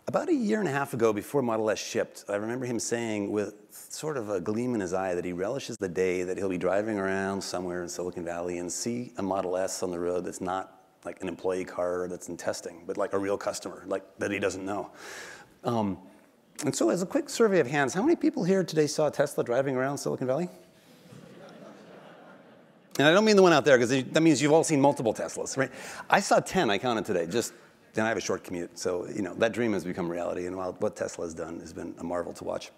About a year and a half ago, before Model S shipped, I remember him saying with sort of a gleam in his eye that he relishes the day that he'll be driving around somewhere in Silicon Valley and see a Model S on the road that's not like an employee car that's in testing, but like a real customer, like that he doesn't know. And so as a quick survey of hands, how many people here today saw a Tesla driving around Silicon Valley? And I don't mean the one out there, because that means you've all seen multiple Teslas, right? I saw 10, I counted today, and I have a short commute. So, that dream has become reality, and what Tesla has done has been a marvel to watch.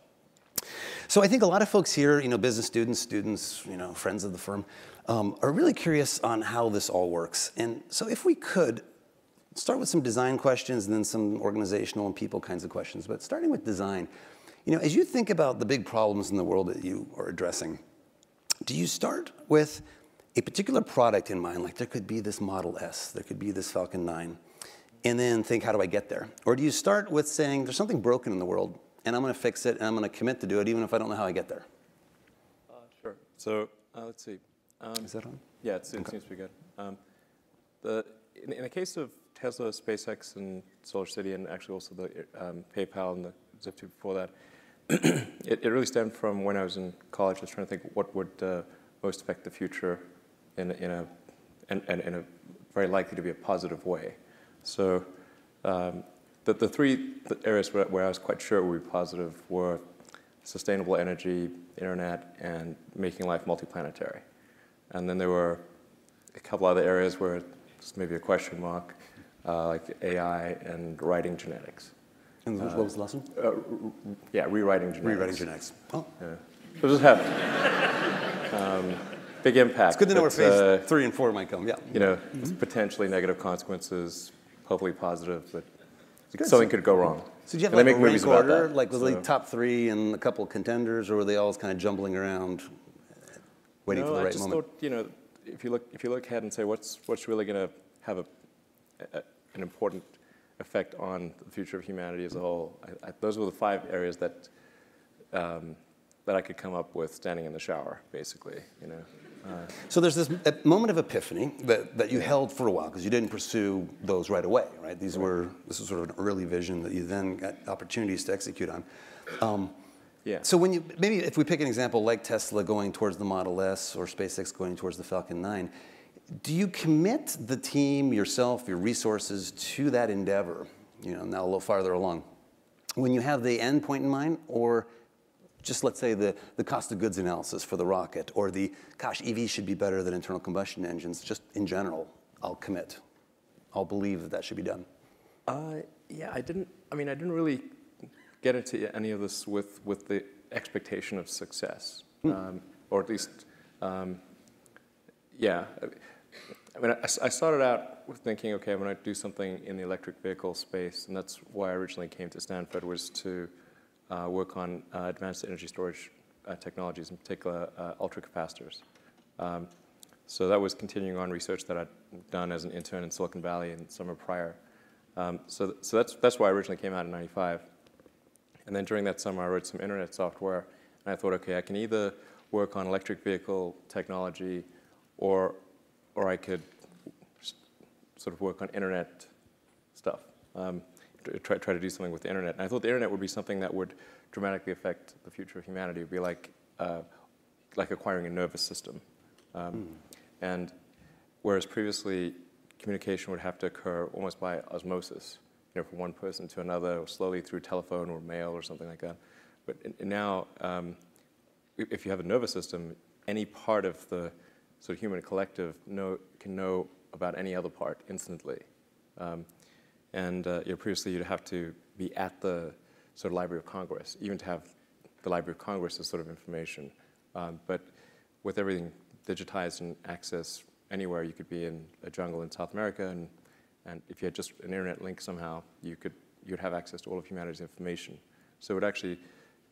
So I think a lot of folks here, business students, friends of the firm, are really curious on how this all works. And so if we could, start with some design questions and then some organizational and people kinds of questions. But starting with design, as you think about the big problems in the world that you are addressing, do you start with a particular product in mind, like there could be this Model S, there could be this Falcon 9, and then think, how do I get there? Or do you start with saying, there's something broken in the world, and I'm going to fix it, and I'm going to commit to do it, even if I don't know how I get there? Sure. So let's see. Is that on? Yeah, it seems to be good. In the case of Tesla, SpaceX, and SolarCity, and actually also the PayPal and the Zip2 before that, it really stemmed from when I was in college. I was trying to think what would most affect the future in a very likely to be a positive way. So the three areas where I was quite sure it would be positive were sustainable energy, internet, and making life multiplanetary. And then there were a couple other areas where it's maybe a question mark, like AI and writing genetics. And what was the last one? Yeah, rewriting genetics. Rewriting genetics. Oh. Yeah. So just have big impact. It's good to know where phase 3 and 4 might come. Yeah. Potentially negative consequences, hopefully positive, but something could go wrong. So did you have like a rank order, like was it top 3 and a couple of contenders, or were they all kind of jumbling around, waiting for the right moment? I just thought, if you look ahead and say what's really going to have an important effect on the future of humanity as a whole, those were the 5 areas that I could come up with standing in the shower, basically. So there's this moment of epiphany that you held for a while, because you didn't pursue those right away, right? This was sort of an early vision that you then got opportunities to execute on. Yeah. So maybe if we pick an example like Tesla going towards the Model S or SpaceX going towards the Falcon 9, do you commit the team, yourself, your resources to that endeavor, now a little farther along, when you have the end point in mind, or just let's say the cost of goods analysis for the rocket, or gosh, EVs should be better than internal combustion engines, just in general, I'll commit. I'll believe that should be done. Yeah, I didn't really get into any of this with the expectation of success, or at least, yeah. I started out with thinking, okay, I'm going to do something in the electric vehicle space, and that's why I originally came to Stanford, was to work on advanced energy storage technologies, in particular ultracapacitors. So that was continuing on research that I'd done as an intern in Silicon Valley in the summer prior. So that's why I originally came out in '95. And then during that summer, I wrote some internet software, and I thought, okay, I can either work on electric vehicle technology, or I could sort of work on internet stuff. Try to do something with the internet. And I thought the internet would be something that would dramatically affect the future of humanity. It would be like acquiring a nervous system. And whereas previously communication would have to occur almost by osmosis, from one person to another, or slowly through telephone or mail or something like that. But now, if you have a nervous system, any part of the sort of human collective can know about any other part instantly. Previously you'd have to be at the sort of Library of Congress, even to have the Library of Congress's sort of information. But with everything digitized and access anywhere, you could be in a jungle in South America, and if you had just an internet link somehow, you'd have access to all of humanity's information. So it would actually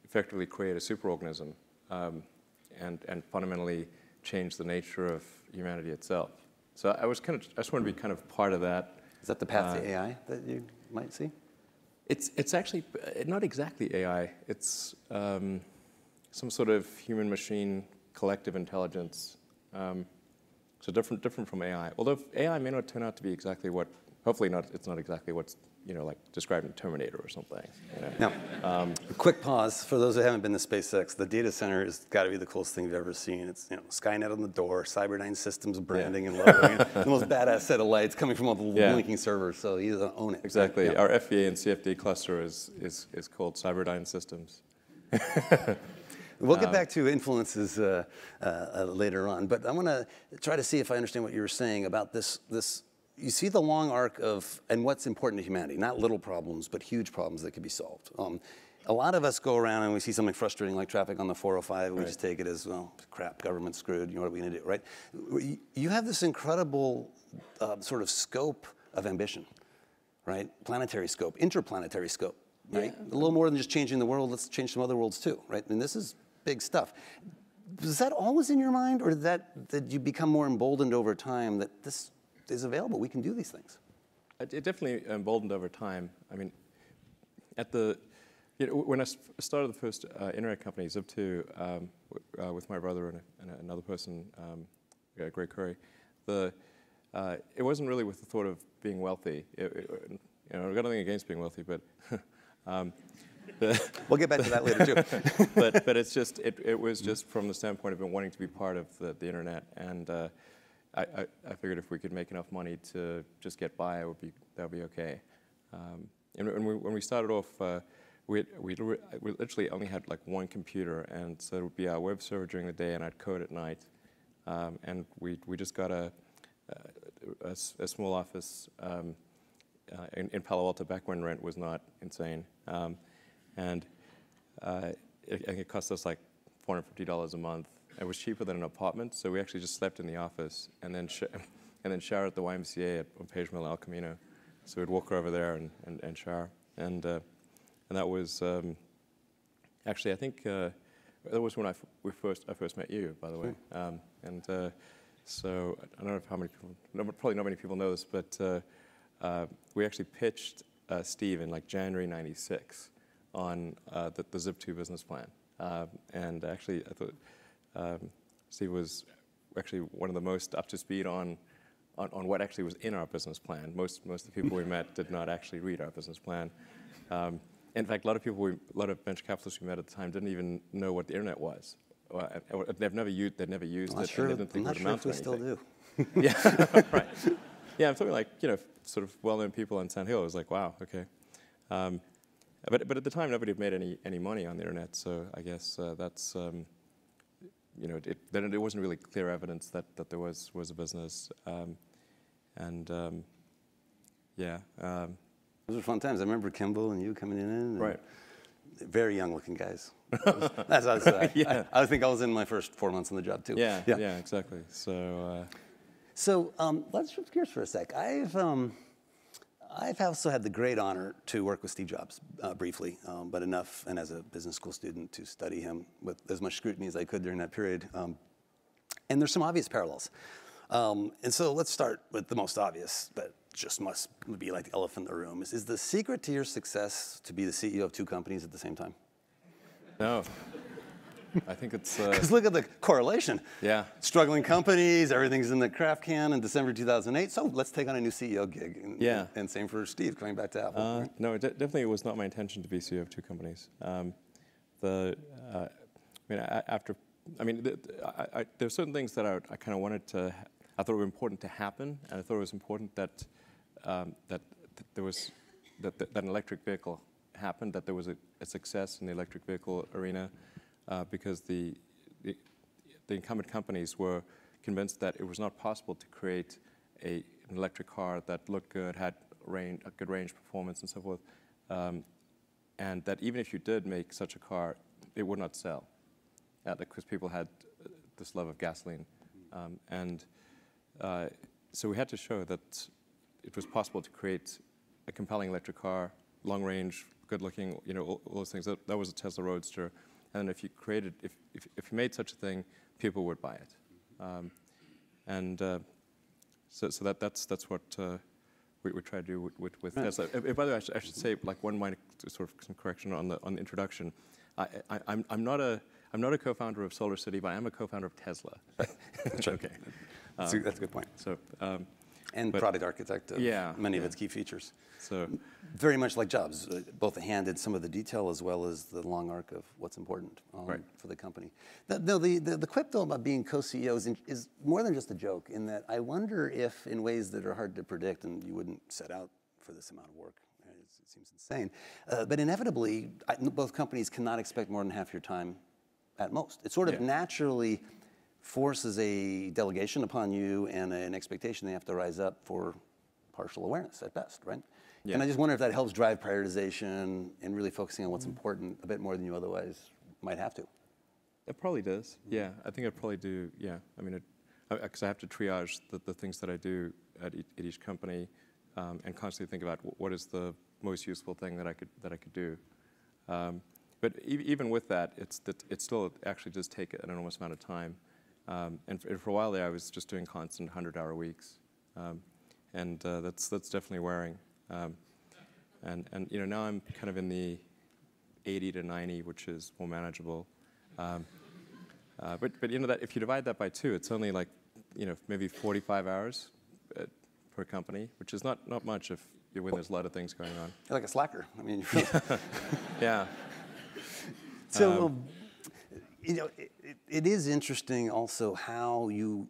effectively create a superorganism and fundamentally change the nature of humanity itself. So I just want to be kind of part of that. Is that the path to AI that you might see? It's actually not exactly AI. It's some sort of human-machine collective intelligence. So different from AI. Although AI may not turn out to be exactly what, hopefully not, it's not exactly what's like describing Terminator or something. Now, a quick pause for those who haven't been to SpaceX. The data center has got to be the coolest thing you've ever seen. It's Skynet on the door, Cyberdyne Systems branding and logoing, the most badass set of lights coming from all the blinking servers. So you own it. Exactly. Right? Our FVA and CFD cluster is called Cyberdyne Systems. We'll get back to influences later on, but I want to try to see if I understand what you were saying about this. You see the long arc of, and what's important to humanity, not little problems, but huge problems that could be solved. A lot of us go around and we see something frustrating like traffic on the 405, and we just take it as, well, crap, government's screwed, what are we going to do, right? You have this incredible sort of scope of ambition, right? Planetary scope, interplanetary scope, right? A little more than just changing the world, let's change some other worlds too, right? And this is big stuff. Was that always in your mind, or did you become more emboldened over time that this is available, we can do these things? It definitely emboldened over time. I mean, when I started the first internet company, Zip2, with my brother and another person, Greg Curry, it wasn't really with the thought of being wealthy. I've got nothing against being wealthy, but we'll get back to that later too. but it was just from the standpoint of wanting to be part of the internet, and I figured if we could make enough money to just get by, that would be okay. And when we started off, we literally only had like one computer, and so it would be our web server during the day, and I'd code at night. And we just got a small office in Palo Alto back when rent was not insane, and it cost us like $450 a month. It was cheaper than an apartment, so we actually just slept in the office and then showered at the YMCA on Page Mill, El Camino. So we'd walk over there and shower, and that was actually, I think that was when I first met you, by the way. So I don't know how many people, probably not many people know this, but we actually pitched Steve in like January '96 on the Zip2 business plan, and actually I thought. Steve was actually one of the most up to speed on what actually was in our business plan. Most of the people we met did not actually read our business plan. In fact, a lot of venture capitalists we met at the time didn't even know what the internet was. They'd never used it. Sure, and they didn't think I'm not sure if we still do. Yeah, right. Yeah, I'm talking like sort of well-known people on Sand Hill. I was like, wow, okay. But at the time, nobody had made any money on the internet, so I guess that's. Then it wasn't really clear evidence that there was a business, Those were fun times. I remember Kimball and you coming in, and right? Very young-looking guys. That's what I was. Yeah. I think I was in my first 4 months on the job too. Yeah, exactly. So, let's shift gears for a sec. I've also had the great honor to work with Steve Jobs briefly, but enough, and as a business school student, to study him with as much scrutiny as I could during that period. And there's some obvious parallels. And so let's start with the most obvious, but just must be like the elephant in the room. Is the secret to your success to be the CEO of two companies at the same time? No. I think it's... Because look at the correlation. Yeah. Struggling companies, everything's in the craft can in December 2008, so let's take on a new CEO gig. And same for Steve, coming back to Apple. Right? No, definitely it was not my intention to be CEO of two companies. There were certain things that I kind of wanted to, I thought were important to happen, and I thought it was important that there was, that an electric vehicle happened, that there was a success in the electric vehicle arena, because the incumbent companies were convinced that it was not possible to create an electric car that looked good, had a good range performance and so forth, and that even if you did make such a car, it would not sell, because people had this love of gasoline. So we had to show that it was possible to create a compelling electric car, long range, good looking, all those things. That was a Tesla Roadster. And if you created, if you made such a thing, people would buy it. So that's what we try to do with Tesla. By the way, I should say, like one minor sort of some correction on the introduction. I'm not a co-founder of SolarCity, but I am a co-founder of Tesla. That's okay. That's a good point. So, And product architect of many of its key features. So very much like Jobs, both a hand in some of the detail as well as the long arc of what's important for the company. The quip though about being co-CEO is more than just a joke, in that I wonder if in ways that are hard to predict, and you wouldn't set out for this amount of work, it seems insane, but inevitably both companies cannot expect more than half your time at most. It sort of naturally forces a delegation upon you and an expectation they have to rise up for partial awareness at best, right? Yeah. And I just wonder if that helps drive prioritization and really focusing on what's important a bit more than you otherwise might have to. It probably does, yeah. I think I'd probably do, yeah. I mean, because I have to triage the things that I do at each company and constantly think about what is the most useful thing that I could do. But even with that, it still actually does take an enormous amount of time. And for a while there, I was just doing constant 100-hour weeks, and that's definitely wearing. And you know, now I'm kind of in the 80 to 90, which is more manageable. But you know that if you divide that by 2, it's only like, you know, maybe 45 hours per company, which is not much when there's a lot of things going on. You're like a slacker. I mean, yeah. So. You know, it is interesting also how you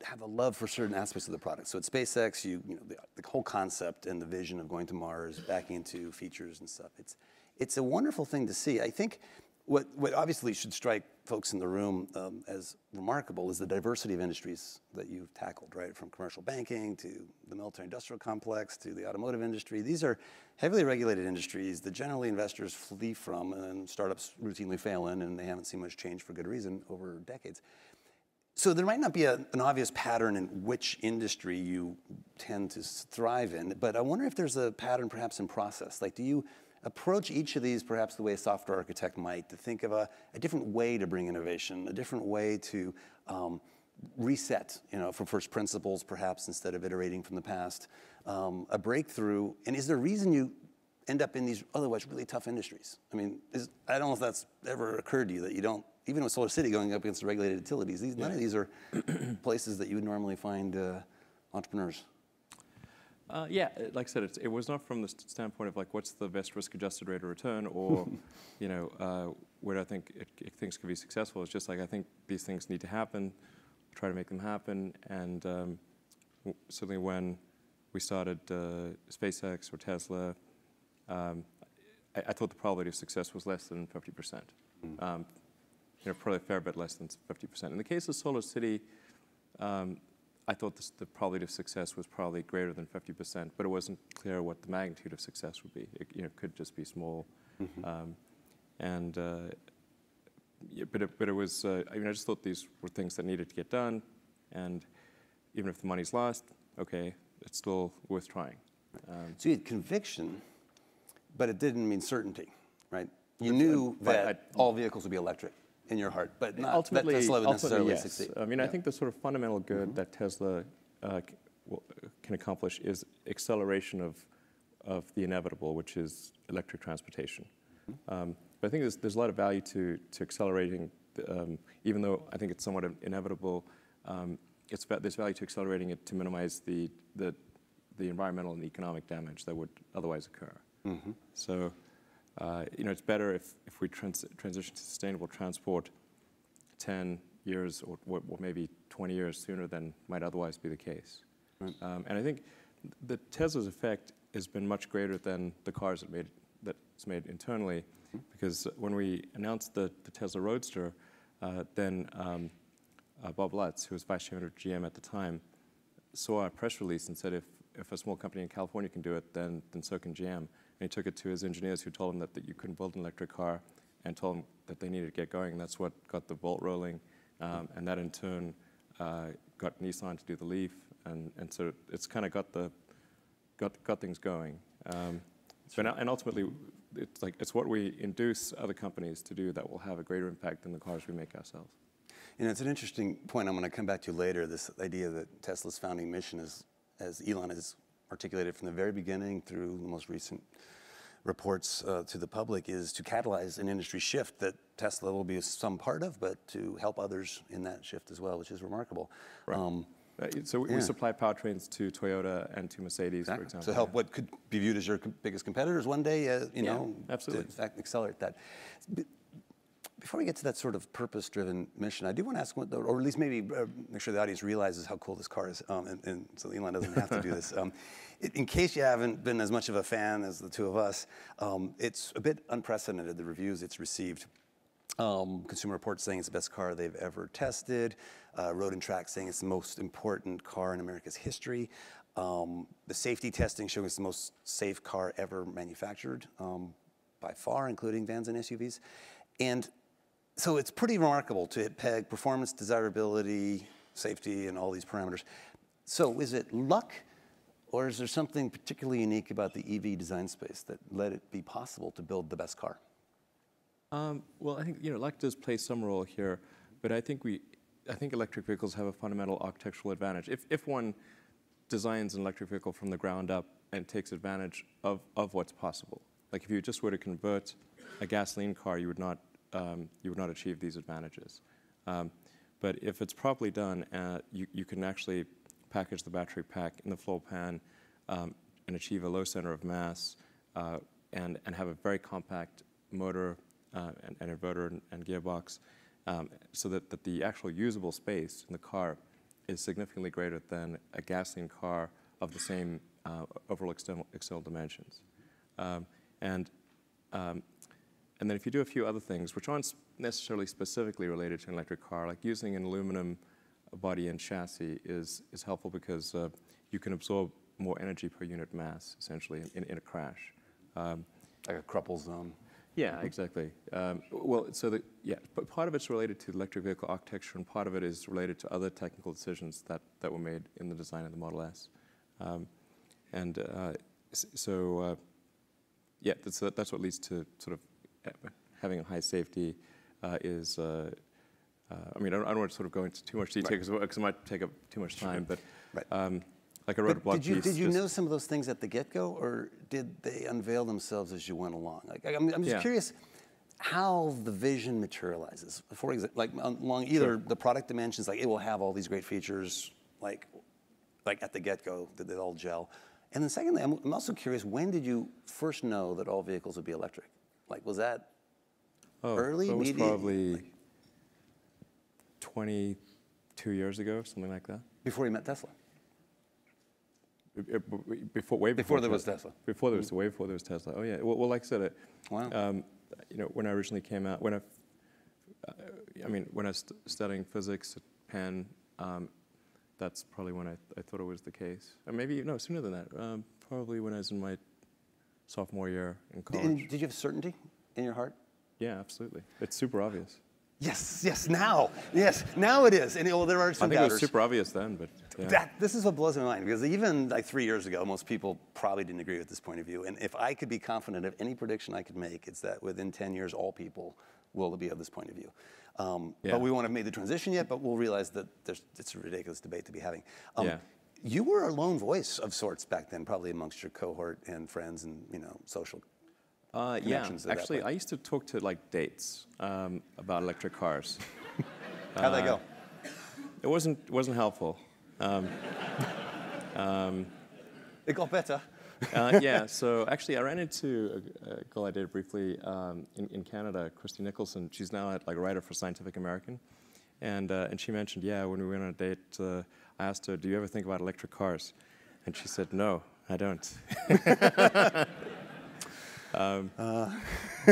have a love for certain aspects of the product. So at SpaceX, you know the whole concept and the vision of going to Mars, backing into features and stuff. It's a wonderful thing to see. I think what obviously should strike folks in the room as remarkable is the diversity of industries that you've tackled, right? From commercial banking to the military-industrial complex to the automotive industry. These are heavily regulated industries that generally investors flee from, and startups routinely fail in, and they haven't seen much change for good reason over decades. So there might not be an obvious pattern in which industry you tend to thrive in, but I wonder if there's a pattern perhaps in process. Like, do you approach each of these perhaps the way a software architect might, to think of a different way to bring innovation, a different way to reset, you know, from first principles perhaps instead of iterating from the past, a breakthrough? And is there a reason you end up in these otherwise really tough industries? I mean, I don't know if that's ever occurred to you, that you don't, even with Solar City going up against the regulated utilities, none of these are places that you would normally find entrepreneurs. Yeah, like I said, it was not from the standpoint of like what's the best risk-adjusted rate of return, or you know, where do I think things can be successful. It's just like I think these things need to happen, try to make them happen, and certainly when we started SpaceX or Tesla, I thought the probability of success was less than 50%. You know, probably a fair bit less than 50%. In the case of Solar City, I thought the probability of success was probably greater than 50%, but it wasn't clear what the magnitude of success would be. It could just be small, yeah, but it was. I mean, I just thought these were things that needed to get done, and even if the money's lost, okay, it's still worth trying. So you had conviction, but it didn't mean certainty, right? You knew that all vehicles would be electric in your heart, but not ultimately, that Tesla would necessarily yes. succeed. I mean, I think the sort of fundamental good that Tesla can accomplish is acceleration of the inevitable, which is electric transportation. But I think there's a lot of value to accelerating, even though I think it's somewhat inevitable. There's value to accelerating it to minimize the environmental and economic damage that would otherwise occur. So, you know, it's better if we transition to sustainable transport 10 years or maybe 20 years sooner than might otherwise be the case. Right. And I think the Tesla's effect has been much greater than the cars that's made internally, because when we announced the Tesla Roadster, then Bob Lutz, who was vice chairman of GM at the time, saw our press release and said, if a small company in California can do it, then so can GM. And he took it to his engineers, who told him that you couldn't build an electric car, and told him that they needed to get going. And that's what got the Bolt rolling, and that in turn got Nissan to do the Leaf, and so it's kind of got things going. And ultimately, it's what we induce other companies to do that will have a greater impact than the cars we make ourselves. You know, it's an interesting point I'm going to come back to later, this idea that Tesla's founding mission is, as Elon has articulated from the very beginning through the most recent reports to the public, is to catalyze an industry shift that Tesla will be some part of, but to help others in that shift as well, which is remarkable. Right. So we supply powertrains to Toyota and to Mercedes, Exactly. for example. So help what could be viewed as your biggest competitors one day, you know, absolutely. to in fact accelerate that. Before we get to that sort of purpose-driven mission, I do want to ask, or at least maybe make sure the audience realizes how cool this car is, and so Elon doesn't have to do this. In case you haven't been as much of a fan as the two of us, it's a bit unprecedented, the reviews it's received. Consumer Reports saying it's the best car they've ever tested. Road and Track saying it's the most important car in America's history. The safety testing showing it's the most safe car ever manufactured, by far, including vans and SUVs. And so it's pretty remarkable to peg performance, desirability, safety, and all these parameters. So is it luck, or is there something particularly unique about the EV design space that let it be possible to build the best car? Well, I think luck does play some role here, but I think electric vehicles have a fundamental architectural advantage. If one designs an electric vehicle from the ground up and takes advantage of what's possible, like if you just were to convert a gasoline car, you would not achieve these advantages. But if it's properly done, you can actually package the battery pack in the floor pan and achieve a low center of mass and have a very compact motor and inverter and gearbox, so that the actual usable space in the car is significantly greater than a gasoline car of the same overall external dimensions. And then if you do a few other things, which aren't necessarily specifically related to an electric car, like using an aluminum body and chassis is helpful because you can absorb more energy per unit mass, essentially, in a crash. Like a Kruppel zone. Yeah, exactly. But part of it's related to electric vehicle architecture, and part of it is related to other technical decisions that were made in the design of the Model S. That's what leads to sort of having a high safety I mean, I don't want to sort of go into too much detail because it might take up too much time, but like I wrote a blog piece. Did you know some of those things at the get-go, or did they unveil themselves as you went along? Like, I'm just curious how the vision materializes. For example, like along either the product dimensions, like it will have all these great features, like at the get-go, did they all gel? And then secondly, I'm also curious, when did you first know that all vehicles would be electric? Like, was that early, that was medium? probably 22 years ago, something like that. Before you met Tesla? Way before there was Tesla. Way before there was Tesla. Oh yeah. Well, like I said, Wow. When I originally came out, when I was studying physics at Penn, that's probably when I thought it was the case. Or maybe sooner than that. Probably when I was in my sophomore year in college. And did you have certainty in your heart? Yeah, absolutely. It's super obvious. Yes, now it is. And there are some I think doubters. it was super obvious then, but yeah. This is what blows my mind, because even like 3 years ago, most people probably didn't agree with this point of view. And if I could be confident of any prediction I could make, it's that within 10 years, all people will be of this point of view. But we won't have made the transition yet, but we'll realize that it's a ridiculous debate to be having. You were a lone voice of sorts back then, probably amongst your cohort and friends and social connections. Yeah, actually, I used to talk to dates about electric cars. How'd that go? It wasn't helpful. It got better. Yeah, so actually I ran into a girl I dated briefly in Canada, Christy Nicholson. She's now a writer for Scientific American. And she mentioned, when we went on a date, I asked her, do you ever think about electric cars? And she said, no, I don't.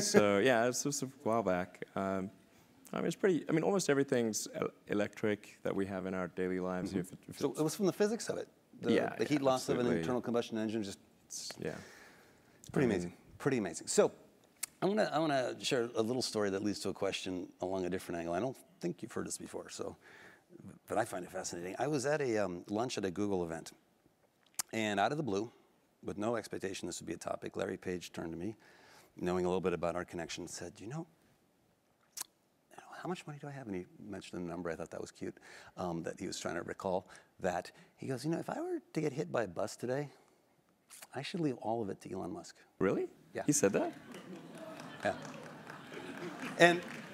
So yeah, it was a while back. Almost everything's electric that we have in our daily lives. Mm-hmm. So it was from the physics of it. The heat loss of an internal combustion engine it's pretty amazing. Pretty amazing. So I want to share a little story that leads to a question along a different angle. I don't think you've heard this before, but I find it fascinating. I was at a lunch at a Google event, and out of the blue, with no expectation this would be a topic, Larry Page turned to me, knowing a little bit about our connection, and said, how much money do I have? And he mentioned a number. I thought that was cute, that he was trying to recall that. He goes, if I were to get hit by a bus today, I should leave all of it to Elon Musk. Really? Yeah. He said that? Yeah.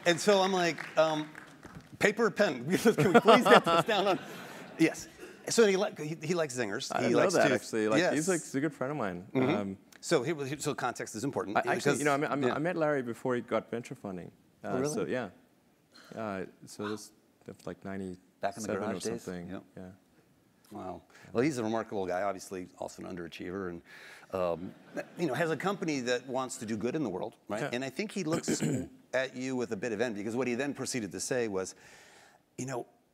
And so I'm like, paper or pen? Can we please get this down on? Yes. So he likes zingers. I He know likes that to, actually. Like yes. he's a good friend of mine. So context is important. Actually, because, I met Larry before he got venture funding. Oh, really? So yeah. So this like 97 Back in the garage or days? something. Yep. Yeah. Wow. Well, he's a remarkable guy. Obviously, also an underachiever, and has a company that wants to do good in the world, right? Yeah. And I think he looks at you with a bit of envy, because what he then proceeded to say was,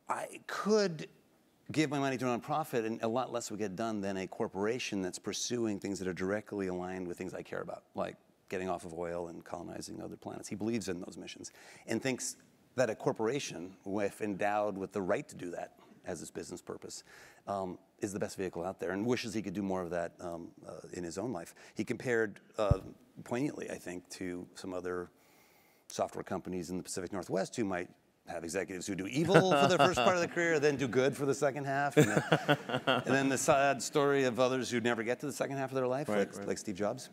I could give my money to a nonprofit, and a lot less would get done than a corporation that's pursuing things that are directly aligned with things I care about, like getting off of oil and colonizing other planets. He believes in those missions, and thinks that a corporation, if endowed with the right to do that as its business purpose, is the best vehicle out there, and wishes he could do more of that in his own life. He compared poignantly, I think, to some other software companies in the Pacific Northwest who might have executives who do evil for the first part of their career, then do good for the second half, and then the sad story of others who never get to the second half of their life, like Steve Jobs.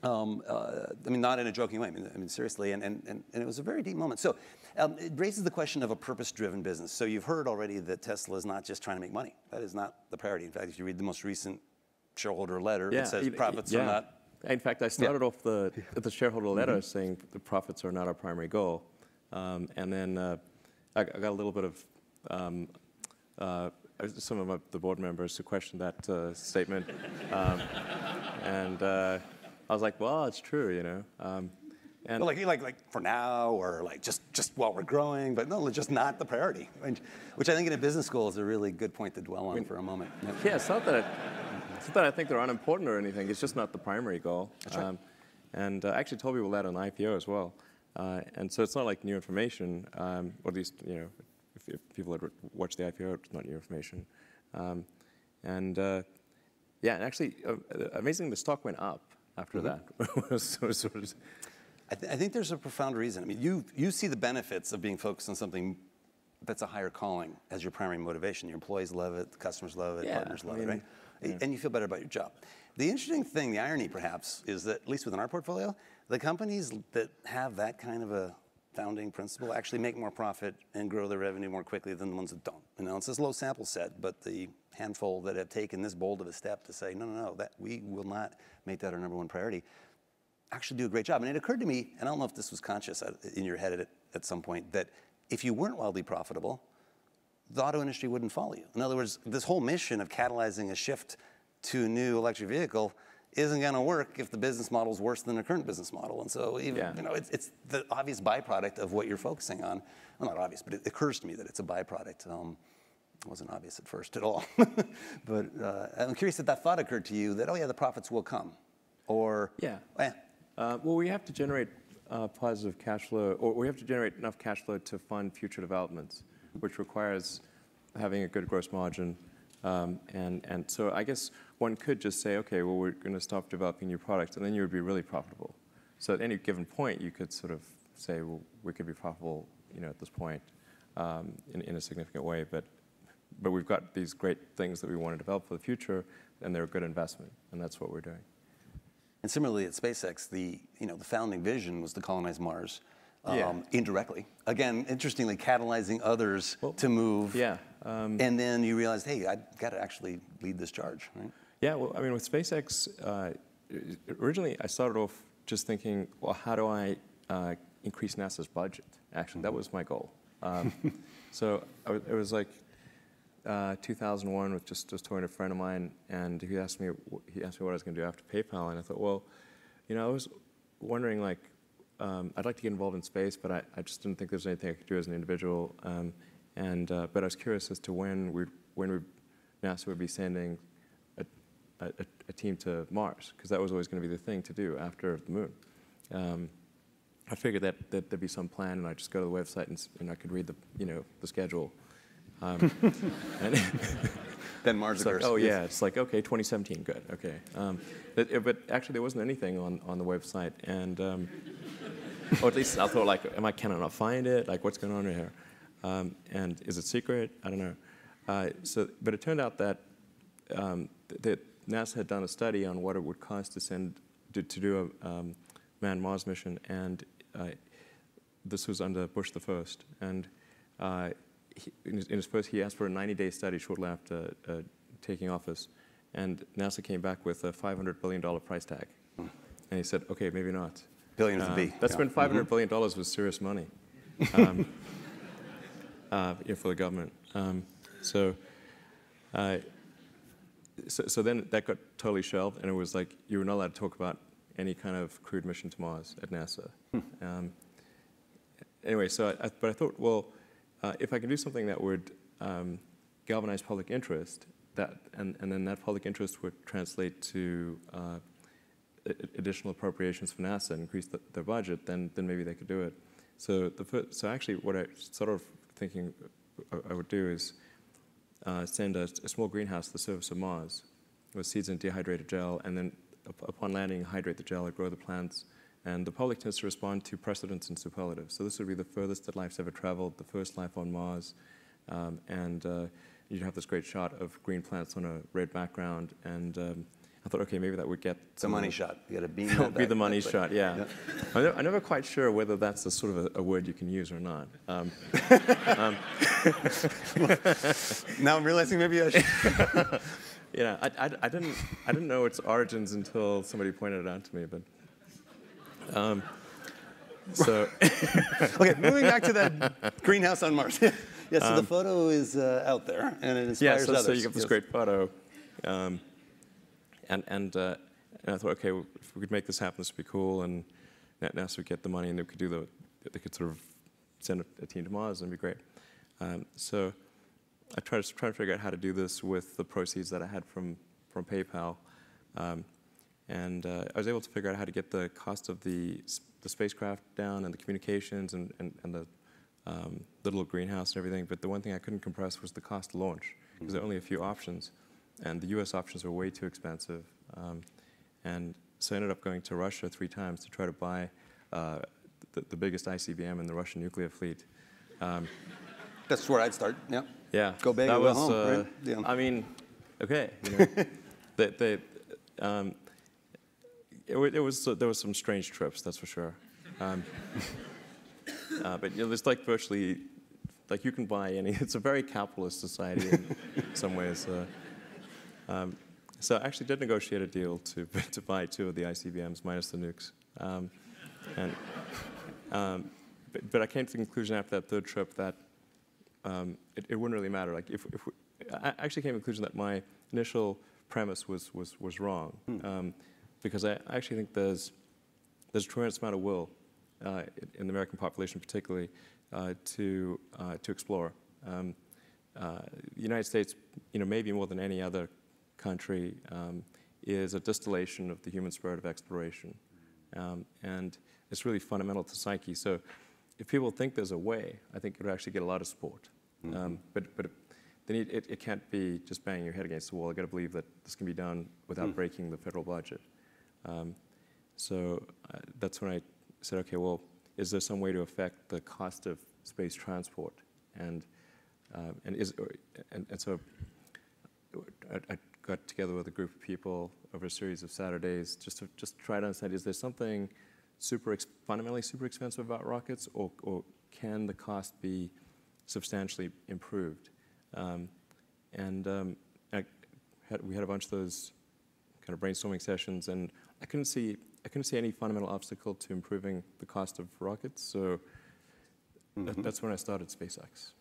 Not in a joking way. I mean seriously, and it was a very deep moment. So it raises the question of a purpose-driven business. So you've heard already that Tesla is not just trying to make money. That is not the priority. In fact, if you read the most recent shareholder letter, it says profits are not. In fact, I started off the shareholder letter saying the profits are not our primary goal, and then I got a little bit of some of the board members who questioned that statement, and I was like, well, it's true, And well, like for now, or like just while we're growing, but no, just not the priority. Which I think in a business school is a really good point to dwell on for a moment. Yep. Yeah, it's not that I think they're unimportant or anything. It's just not the primary goal. That's right. And I actually told people that on the IPO as well. And so it's not like new information, or at least if people had watched the IPO, it's not new information. And actually, amazingly, the stock went up after that. I think there's a profound reason. I mean, you see the benefits of being focused on something that's a higher calling as your primary motivation. Your employees love it, the customers love it, partners love it, right? Yeah. And you feel better about your job. The interesting thing, the irony perhaps, is that, at least within our portfolio, the companies that have that kind of a founding principle actually make more profit and grow their revenue more quickly than the ones that don't. It's this low sample set, but the handful that have taken this bold of a step to say, no, that we will not make that our number one priority, actually do a great job. And it occurred to me, and I don't know if this was conscious in your head at some point, that if you weren't wildly profitable, the auto industry wouldn't follow you. In other words, this whole mission of catalyzing a shift to a new electric vehicle isn't going to work if the business model is worse than the current business model. And so, it's the obvious byproduct of what you're focusing on. Well, not obvious, but it occurs to me that it's a byproduct. It wasn't obvious at first at all. But I'm curious if that thought occurred to you that, the profits will come. Or, well, we have to generate positive cash flow, or we have to generate enough cash flow to fund future developments, which requires having a good gross margin. And so I guess one could just say, okay, well, we're going to stop developing new products, and then you would be really profitable. So at any given point, you could sort of say, well, we could be profitable, at this point in a significant way. But we've got these great things that we want to develop for the future, and they're a good investment, and that's what we're doing. And similarly at SpaceX, the founding vision was to colonize Mars. Indirectly. Again, interestingly, catalyzing others to move. And then you realized, hey, I've got to actually lead this charge, right? Yeah, well, I mean, with SpaceX, originally I started off just thinking, well, how do I increase NASA's budget? Actually, that was my goal. So it was like 2001, with just talking to a friend of mine, and he asked me what I was going to do after PayPal, and I thought, well, I was wondering, like, I'd like to get involved in space, but I just didn't think there was anything I could do as an individual. But I was curious as to when NASA would be sending a team to Mars, because that was always going to be the thing to do after the moon. I figured that there'd be some plan, and I'd just go to the website and I could read the schedule. Then Mars occurs. Like, oh yeah, it's like, okay, 2017, good, okay. But actually there wasn't anything on the website, and or at least I thought, like, can I not find it? Like, what's going on here? And is it secret? I don't know. But it turned out that that NASA had done a study on what it would cost to do a manned Mars mission, and this was under Bush the First, and he asked for a 90-day study shortly after taking office, and NASA came back with a $500 billion price tag. And he said, okay, maybe not. Billion with a B. That's when $500 billion was serious money for the government. So then that got totally shelved, and it was like you were not allowed to talk about any kind of crewed mission to Mars at NASA. Anyway, but I thought, well, if I can do something that would galvanize public interest, and then that public interest would translate to additional appropriations for NASA and increase their budget, then maybe they could do it. So actually, what I sort of thinking I would do is send a small greenhouse to the surface of Mars with seeds in dehydrated gel, and then upon landing, hydrate the gel and grow the plants. And the public tends to respond to precedents and superlatives. So this would be the furthest that life's ever traveled, the first life on Mars, and you'd have this great shot of green plants on a red background. And I thought, okay, maybe that would get the money shot. You got to beam that that. Be the money shot, yeah. I'm never quite sure whether that's a sort of a word you can use or not. Now I'm realizing maybe I should. Yeah, I didn't know its origins until somebody pointed it out to me, but. Okay, moving back to that greenhouse on Mars. Yeah, so the photo is out there, and it inspires others. So you get this great photo, and I thought, okay, well, if we could make this happen, this would be cool, and NASA would get the money, and they could sort of send a team to Mars, and it'd be great. So I tried to figure out how to do this with the proceeds that I had from PayPal. And I was able to figure out how to get the cost of the spacecraft down and the communications and the little greenhouse and everything. But the one thing I couldn't compress was the cost to launch, because there are only a few options. And the US options were way too expensive. And so I ended up going to Russia 3 times to try to buy the biggest ICBM in the Russian nuclear fleet. That's where I'd start, yeah. Yeah. Go big or go home, right? Yeah. I mean, okay. There was some strange trips, that's for sure. But there's like virtually, like you can buy any. It's a very capitalist society in some ways. So I actually did negotiate a deal to buy 2 of the ICBMs minus the nukes. But I came to the conclusion after that 3rd trip that it wouldn't really matter. Like I actually came to the conclusion that my initial premise was wrong. Because I actually think there's a tremendous amount of will in the American population, particularly, to explore. The United States, maybe more than any other country, is a distillation of the human spirit of exploration, and it's really fundamental to psyche. So, if people think there's a way, I think it would actually get a lot of support. But it can't be just banging your head against the wall. I've got to believe that this can be done without breaking the federal budget. So that's when I said, okay, well, is there some way to affect the cost of space transport? And so I got together with a group of people over a series of Saturdays just to try to understand, is there something fundamentally super expensive about rockets, or can the cost be substantially improved? We had a bunch of those kind of brainstorming sessions, and I couldn't see any fundamental obstacle to improving the cost of rockets. So that's when I started SpaceX.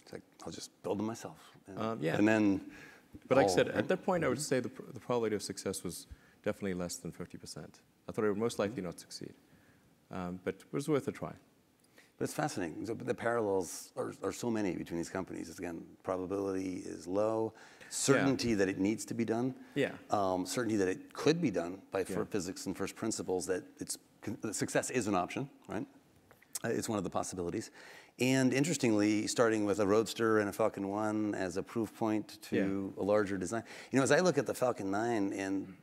It's like, I'll just build them myself. Yeah. And then. But like I said, at that point, I would say the probability of success was definitely less than 50%. I thought I would most likely not succeed, but it was worth a try. But it's fascinating. So the parallels are so many between these companies. It's, again, probability is low, certainty that it needs to be done, certainty that it could be done by physics and first principles, that success is an option, right? It's one of the possibilities. And interestingly, starting with a Roadster and a Falcon 1 as a proof point to a larger design. As I look at the Falcon 9, and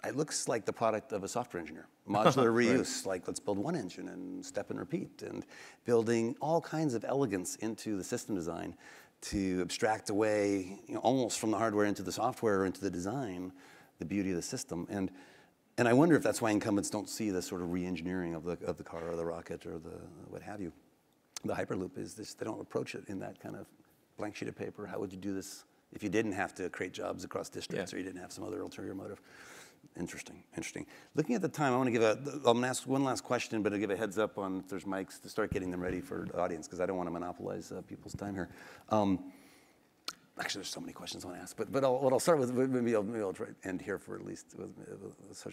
it looks like the product of a software engineer. Modular reuse, like let's build one engine and step and repeat, and building all kinds of elegance into the system design to abstract away, almost from the hardware into the software or into the design, the beauty of the system. And I wonder if that's why incumbents don't see this sort of re-engineering of the car or the rocket or the what have you. the Hyperloop is this, they don't approach it in that kind of blank sheet of paper. How would you do this if you didn't have to create jobs across districts or you didn't have some other ulterior motive? Interesting, interesting. Looking at the time, I want to give I'm going to ask one last question, but I'll give a heads up on if there's mics to start getting them ready for the audience, because I don't want to monopolize people's time here. Actually, there's so many questions I want to ask, but I'll start with, maybe I'll try to end here for at least with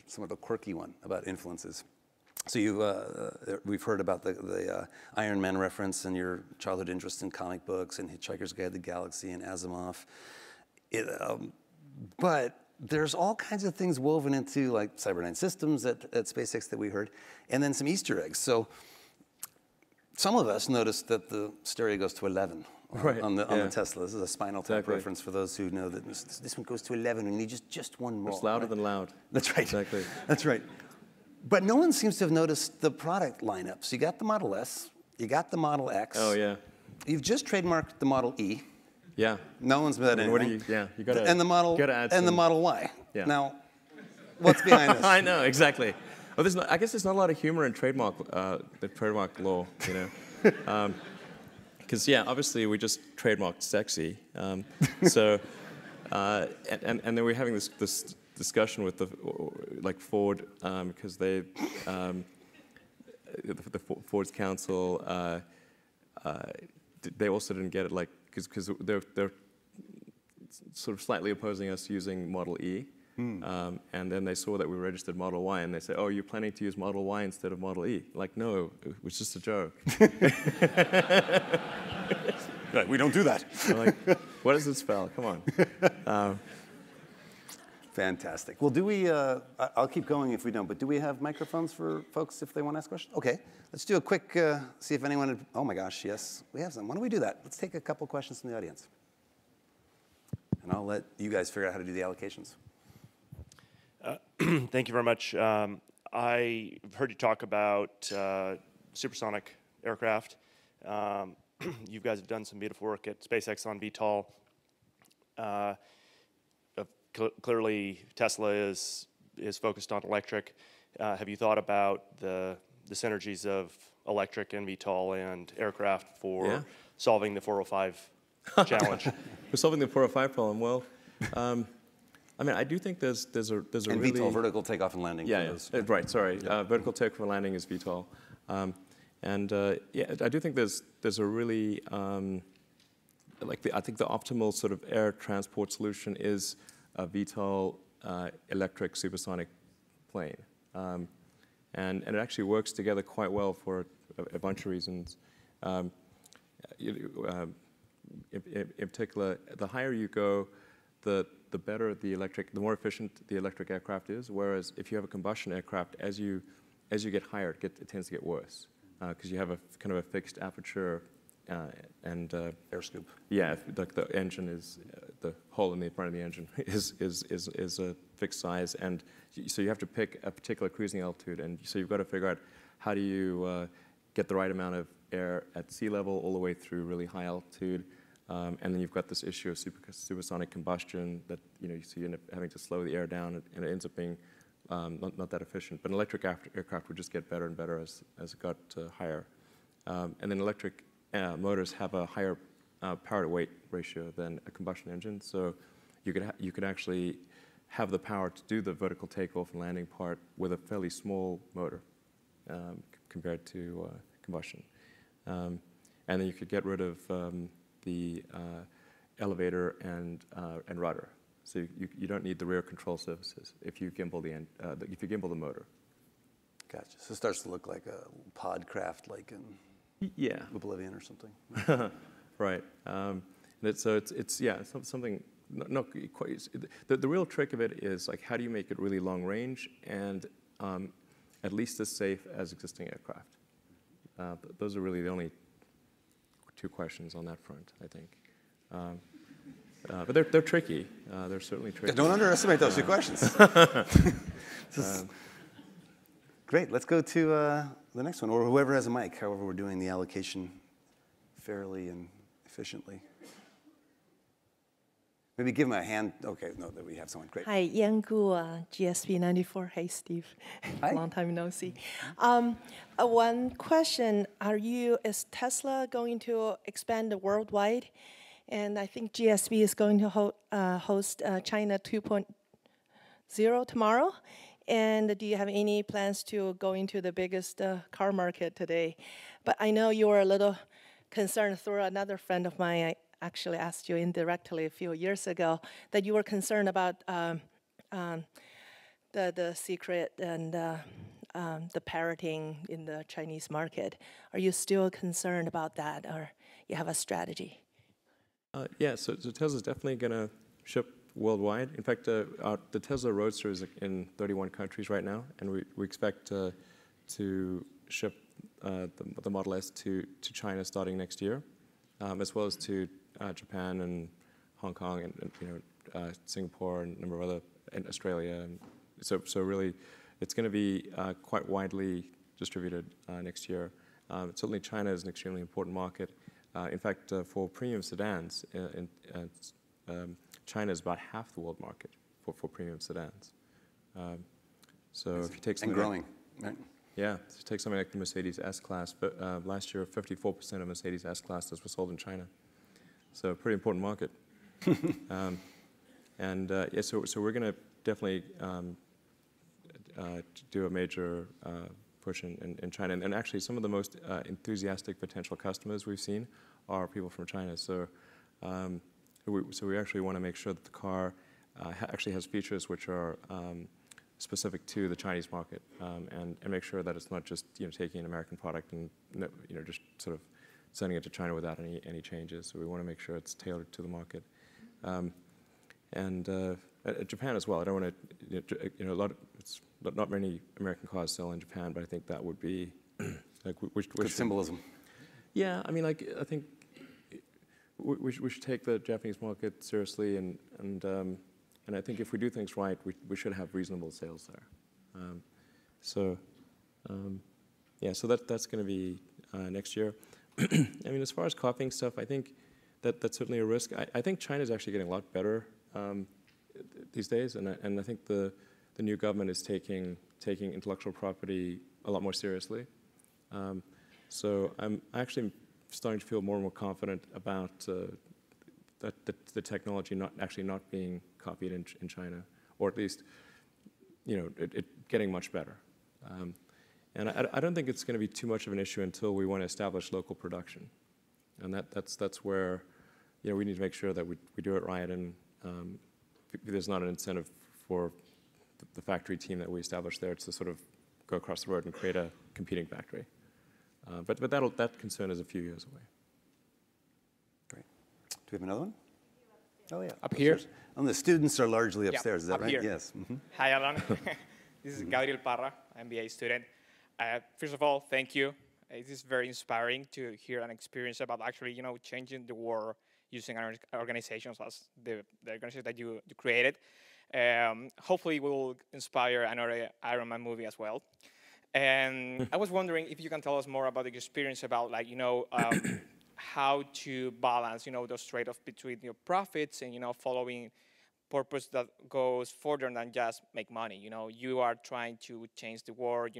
somewhat of a quirky one about influences. So we've heard about the Iron Man reference and your childhood interest in comic books and Hitchhiker's Guide to the Galaxy and Asimov. But there's all kinds of things woven into like Cyberdyne Systems at SpaceX that we heard, and then some Easter eggs. So some of us noticed that the stereo goes to 11 on the Tesla. This is a Spinal Tap reference for those who know that this one goes to 11 and you need just one more. It's louder than loud. That's right. Exactly. That's right. But no one seems to have noticed the product lineup. So you got the Model S, you got the Model X. Oh, yeah. You've just trademarked the Model E. Yeah. No one's said anything. What do you, you gotta, and the Model add and the Model Y. Yeah. Now, what's behind this? I know, exactly. Well, I guess there's not a lot of humor in the trademark law, you know. Because, obviously we just trademarked sexy. And then we're having this discussion with Ford, because the Ford's counsel, they also didn't get it, because they're sort of slightly opposing us using Model E. And then they saw that we registered Model Y, and they said, "Oh, you're planning to use Model Y instead of Model E?" Like, no, it was just a joke. Right, we don't do that. Like, what does it spell? Come on. Fantastic. Well, do we, I'll keep going if we don't, but do we have microphones for folks if they want to ask questions? Okay, let's do a quick, see if anyone, oh my gosh, yes, we have some. Why don't we do that? Let's take a couple questions from the audience. And I'll let you guys figure out how to do the allocations. Thank you very much. I've heard you talk about supersonic aircraft. You guys have done some beautiful work at SpaceX on VTOL. Clearly, Tesla is focused on electric. Have you thought about the synergies of electric and VTOL and aircraft for solving the 405 challenge? For solving the 405 problem, well, I mean, I do think there's a and really VTOL, vertical takeoff and landing. Right. Sorry, vertical takeoff and landing is VTOL, I do think there's a really I think the optimal sort of air transport solution is a VTOL electric supersonic plane, and it actually works together quite well for a bunch of reasons. In particular, the higher you go, the better the more efficient the electric aircraft is. Whereas if you have a combustion aircraft, as you get higher, it tends to get worse because you have a kind of a fixed aperture and air scoop. Yeah, like the engine is the hole in the front of the engine is a fixed size, and so you have to pick a particular cruising altitude, and so you've got to figure out how do you get the right amount of air at sea level all the way through really high altitude. And then you've got this issue of supersonic combustion that so you end up having to slow the air down, and it ends up being not that efficient. But an electric aircraft would just get better and better as it got higher. And then electric motors have a higher power to weight ratio than a combustion engine, so you could actually have the power to do the vertical takeoff and landing part with a fairly small motor compared to combustion. And then you could get rid of the elevator and rudder, so you don't need the rear control surfaces if you gimbal the motor. Gotcha. So it starts to look like a pod craft, like in Oblivion or something. Right. So it's something not quite. The real trick of it is like how do you make it really long range and at least as safe as existing aircraft. Those are really the only two questions on that front, I think. But they're tricky. They're certainly tricky. Don't underestimate those two questions. Great. Let's go to the next one, or whoever has a mic, however we're doing the allocation fairly and efficiently. Maybe give him a hand. Okay, no, that we have someone. Great. Hi, Yan Gu, GSP 94. Hey, Steve. Hi. Long time no see. One question, is Tesla going to expand worldwide? And I think GSP is going to host China 2.0 tomorrow. And do you have any plans to go into the biggest car market today? But I know you were a little concerned through another friend of mine. I actually asked you indirectly a few years ago that you were concerned about the secret and the parroting in the Chinese market. Are you still concerned about that, or you have a strategy? Yeah, so Tesla's definitely going to ship worldwide. In fact, the Tesla Roadster is in 31 countries right now, and we expect to ship the Model S to China starting next year, as well as to Japan and Hong Kong and Singapore and a number of other, and Australia. And so really, it's going to be quite widely distributed next year. Certainly, China is an extremely important market. In fact, for premium sedans, China is about half the world market for premium sedans. So if you take something growing, right? Yeah, if you take something like the Mercedes S-Class, but last year 54% of Mercedes S-Classes were sold in China. So a pretty important market. Yeah, so we're going to definitely do a major push in China. And actually, some of the most enthusiastic potential customers we've seen are people from China. So we actually want to make sure that the car actually has features which are specific to the Chinese market, and make sure that it's not just taking an American product and just sort of sending it to China without any changes. So we want to make sure it's tailored to the market. Japan as well. I don't want to, it's not many American cars sell in Japan, but I think that would be like Good symbolism. Yeah, I mean, like I think we should take the Japanese market seriously, and I think if we do things right, we should have reasonable sales there. Yeah, so that's going to be next year. I mean, as far as copying stuff, I think that's certainly a risk. I think China's actually getting a lot better these days, and I think the new government is taking intellectual property a lot more seriously. So I'm actually starting to feel more and more confident about the technology not being copied in China, or at least it getting much better. And I don't think it's going to be too much of an issue until we want to establish local production, and that's where we need to make sure that we do it right, and there's not an incentive for the factory team that we established there to sort of go across the road and create a competing factory. But that concern is a few years away. Great. Do we have another one? Oh yeah. Up here. And the students are largely upstairs. Is that up right? here. Yes. Mm-hmm. Hi, Alan. This is Gabriel Parra, MBA student. First of all, thank you. It is very inspiring to hear an experience about actually, changing the world using organizations as the organization that you created. Hopefully, will inspire another Iron Man movie as well. And I was wondering if you can tell us more about the experience about, how to balance, those trade-offs between your profits and, following purpose that goes further than just make money. You are trying to change the world,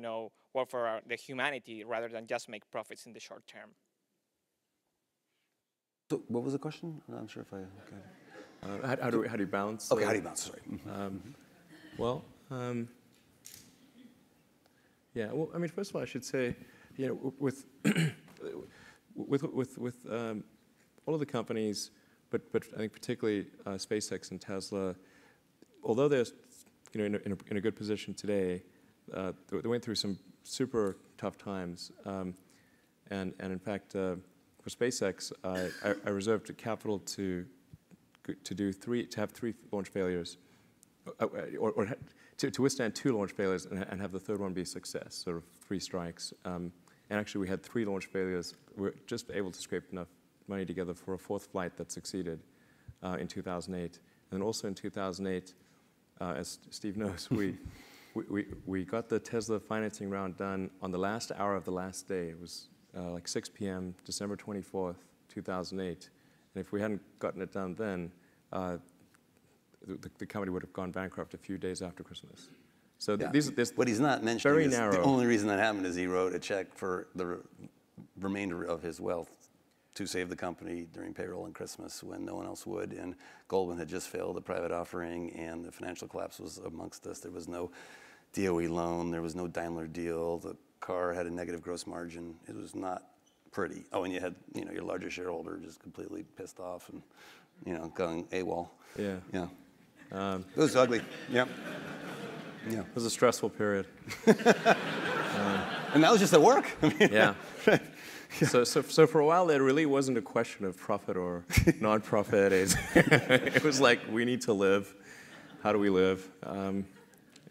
work for the humanity rather than just make profits in the short term. So what was the question? I'm not sure if I got it. How do you balance? Okay, how do you balance? Sorry. Well, yeah. Well, I mean, first of all, I should say, with all of the companies, but I think particularly SpaceX and Tesla, although they're in a good position today, they went through some super tough times, and in fact, for SpaceX, I reserved capital to have 3 launch failures, or to withstand 2 launch failures and have the 3rd one be a success, sort of 3 strikes. And actually, we had 3 launch failures. We were just able to scrape enough money together for a 4th flight that succeeded in 2008. And also in 2008, as Steve knows, we got the Tesla financing round done on the last hour of the last day. It was like 6 p.m., December 24th, 2008. And if we hadn't gotten it done then, the company would have gone bankrupt a few days after Christmas. So Yeah. this What he's not mentioning very is narrow. the only reason that happened is he wrote a check for the remainder of his wealth to save the company during payroll and Christmas when no one else would. And Goldman had just failed a private offering, and the financial collapse was amongst us. There was no DOE loan. There was no Daimler deal. The car had a negative gross margin. It was not pretty. Oh, and you had your larger shareholder just completely pissed off and going AWOL. Yeah. Yeah. It was ugly. Yeah. Yeah. It was a stressful period. And that was just at work. I mean, Yeah. right. So for a while there really wasn't a question of profit or non-profit. It was like, we need to live. How do we live?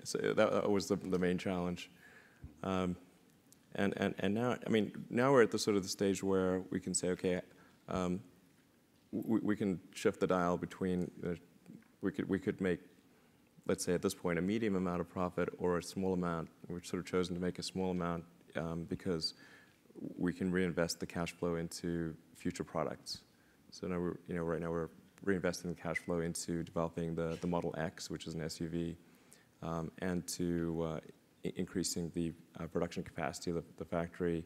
So that was the main challenge. And now, I mean, now we're at the sort of the stage where we can say, okay, we can shift the dial between, we could make, let's say at this point, a medium amount of profit or a small amount. We've sort of chosen to make a small amount because we can reinvest the cash flow into future products. So now right now we're reinvesting the cash flow into developing the Model X, which is an SUV, and to increasing the production capacity of the factory,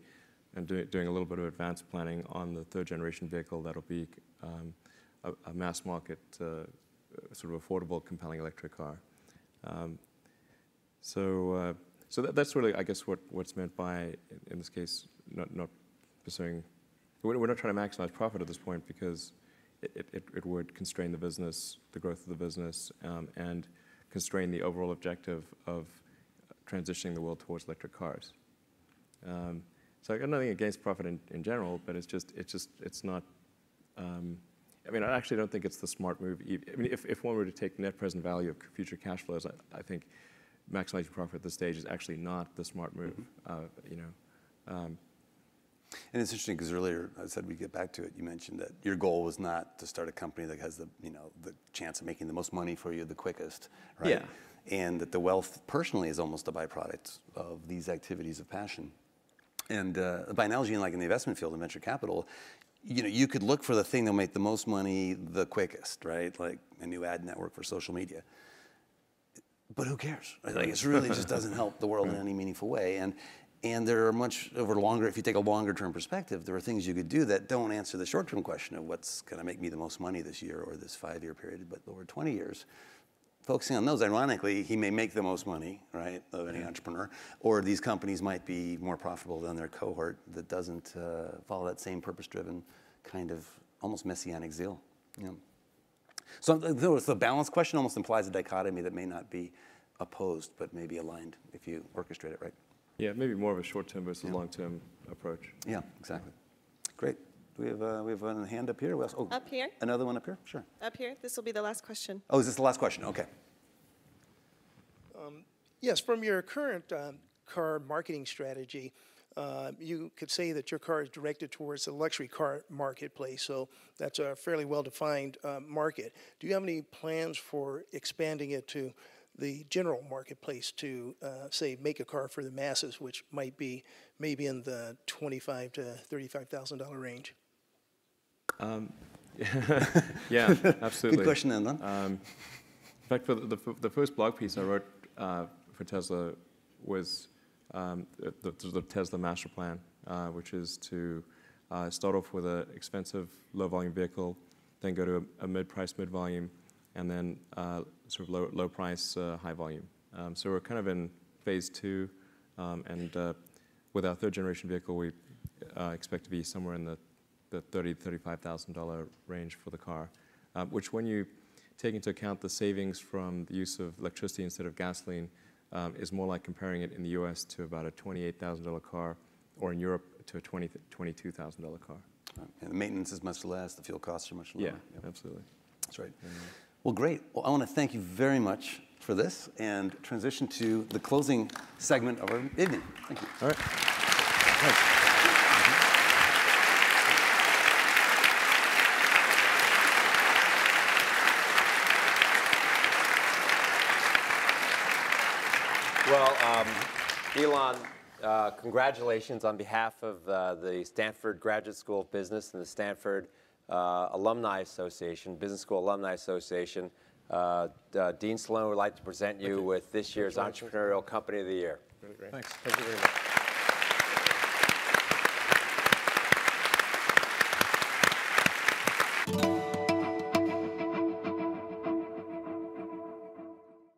and doing a little bit of advanced planning on the third generation vehicle that'll be a mass market, sort of affordable, compelling electric car. So that's really, I guess, what's meant by, in this case, not pursuing. We're not trying to maximize profit at this point because it would constrain the business, the growth of the business, and constrain the overall objective of transitioning the world towards electric cars. So I got nothing against profit in general, but it's not. I mean, I actually don't think it's the smart move. I mean, if one were to take net present value of future cash flows, I think maximizing profit at this stage is actually not the smart move. And it's interesting because earlier I said we'd get back to it. You mentioned that your goal was not to start a company that has the chance of making the most money for you the quickest, right? Yeah. And that the wealth personally is almost a byproduct of these activities of passion. And by analogy, like in the investment field in venture capital, you could look for the thing that'll make the most money the quickest, right? Like a new ad network for social media. But who cares? Right? Like it really just doesn't help the world in any meaningful way. And there are if you take a longer term perspective, there are things you could do that don't answer the short term question of what's going to make me the most money this year or this 5-year period, but over 20 years. Focusing on those, ironically, he may make the most money, right, of any entrepreneur, or these companies might be more profitable than their cohort that doesn't follow that same purpose-driven kind of almost messianic zeal. So the balance question almost implies a dichotomy that may not be opposed, but maybe aligned if you orchestrate it right. Yeah, maybe more of a short-term versus long-term approach. Yeah, exactly. Great. Do we have a hand up here? Oh, Up here? Another one up here? Sure. Up here. This will be the last question. Oh, is this the last question? Okay. Yes, from your current car marketing strategy, you could say that your car is directed towards the luxury car marketplace, so that's a fairly well-defined market. Do you have any plans for expanding it to the general marketplace to, say, make a car for the masses, which might be maybe in the $25,000 to $35,000 range? Yeah, absolutely. Good question, then. In fact, for the first blog piece I wrote for Tesla was the Tesla master plan, which is to start off with an expensive low-volume vehicle, then go to a mid-price, mid-volume, and then sort of low-price, high-volume. So we're kind of in phase 2, and with our third-generation vehicle, we expect to be somewhere in the $30,000 to $35,000 range for the car, which when you take into account the savings from the use of electricity instead of gasoline, is more like comparing it in the US to about a $28,000 car, or in Europe to a $22,000 car. And the maintenance is much less, the fuel costs are much lower. Yeah, absolutely. That's right. Well, great. Well, I want to thank you very much for this and transition to the closing segment of our evening. Thank you. All right. Thanks. Well, Elon, congratulations on behalf of the Stanford Graduate School of Business and the Stanford Alumni Association, Business School Alumni Association. Dean Sloan would like to present you with this year's Entrepreneurial Company of the Year. Really great. Thanks. Thank you very much.